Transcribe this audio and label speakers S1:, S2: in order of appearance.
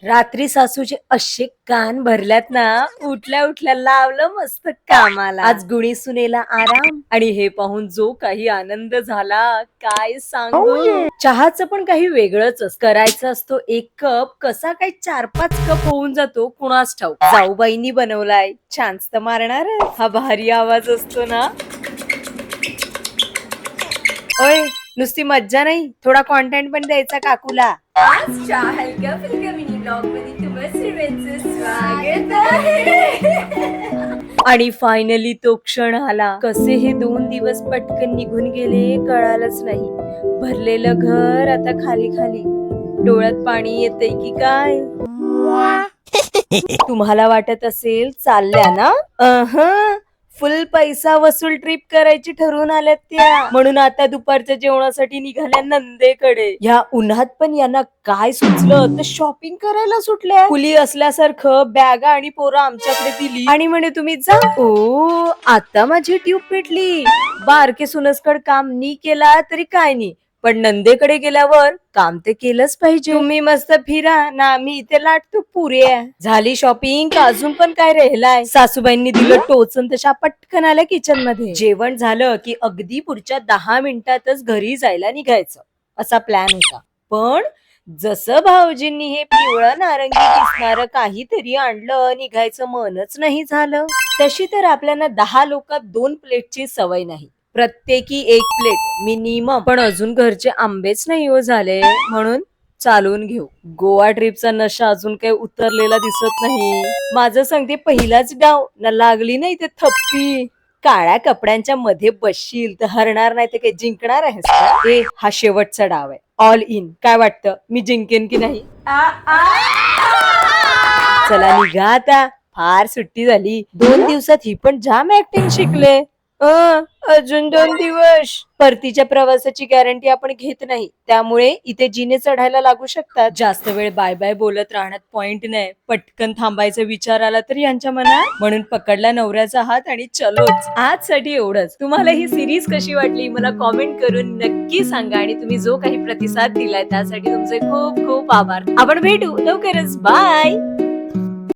S1: रात्री सासूचे असे कान भरल्यात ना, उठल्या उठल्या लावलं मस्त कामाला. आज गुणी सुनेला आराम आणि हे पाहून जो काही आनंद झाला काय सांगू. चहाचं पण काही वेगळंच असतं. करायचा असतो 1 कप, कसा काही 4-5 कप होऊन जातो कुणास ठाऊक. जाऊबाईंनी बनवलाय, छानच तर मारणार हा भारी आवाज असतो ना. ओय, नुसती मज्जा नाही, थोडा कॉन्टेंट पण द्यायचा काकूला. आजच्या हलक्या फुलक्या मिनी ब्लॉग मध्ये तुम्हा सर्वांचं स्वागत आहे. आणि फायनली तो क्षण आला. कसे हे 2 दिवस पटकन निघून गेले कळालंच नाही. भरलेलं घर आता खाली खाली, डोळ्यात पाणी येतंय की काय. तुम्हाला वाटत असेल चालल्या ना, फुल पैसा वसूल ट्रिप करायची ठरवून आल्यात त्या, म्हणून आता दुपारच्या जेवणासाठी निघाल्या नंदेकडे. ह्या उन्हात पण यांना काय सुचलं तर शॉपिंग करायला सुटल्या. खुली असल्यासारखं बॅगा आणि पोरं आमच्याकडे दिली आणि म्हणे तुम्ही जा. ओ, आता माझी ट्यूब पेटली. बारके सुनसकड काम नी केला तरी काय नी, पण नंदेकडे गेल्यावर काम ते केलंच पाहिजे. तुम्ही मस्त फिरा ना, आम्ही इथे लाटतो पुऱ्या. झाली शॉपिंग का अजून पण काय राहिलाय. सासूबाईंनी दिलं टोचन तशा पटकन आल्या किचन मध्ये. जेवण झालं की अगदी पुढच्या 10 मिनिटातच घरी जायला निघायचं असा प्लॅन होता. पण जसं भाऊजींनी हे पिवळं नारंगी दिसणारं काहीतरी आणलं, निघायचं मनच नाही झालं. तशी तर आपल्याला 10 लोकात 2 प्लेटची सवय नाही, प्रत्येकी 1 प्लेट मिनिमम. पण अजून घरचे आंबेच नाही हो झाले, म्हणून चालून घेऊ. गोवा ट्रिपचा नशा अजून काही उतरलेला दिसत नाही. माझं सांगते, पहिलाच डाव ना लागली नाही ते थप्पी. काळ्या कपड्यांच्या मध्ये बसशील तर हरणार नाही तर काही जिंकणार आहेस का? हा शेवटचा डाव आहे. All in. काय वाटतं, मी जिंकेन की नाही? चला निघा आता, फार सुट्टी झाली. 2 दिवसात ही पण जाम ऍक्टिंग शिकले. अजून 2 दिवस. परतीच्या प्रवासाची गॅरंटी आपण घेत नाही, त्यामुळे इथे जिने चढायला लागू शकतात. जास्त वेळ बाय बाय बोलत राहण्यात पॉइंट नाही. पटकन थांबायचा विचार आला तर यांच्या मनात, म्हणून पकडला नवऱ्याचा हात आणि चलोच. आजसाठी एवढंच. तुम्हाला ही सिरीज कशी वाटली मला कॉमेंट करून नक्की सांगा, आणि तुम्ही जो काही प्रतिसाद दिलाय त्यासाठी तुमचे खूप खूप आभार. आपण भेटू लवकरच. बाय.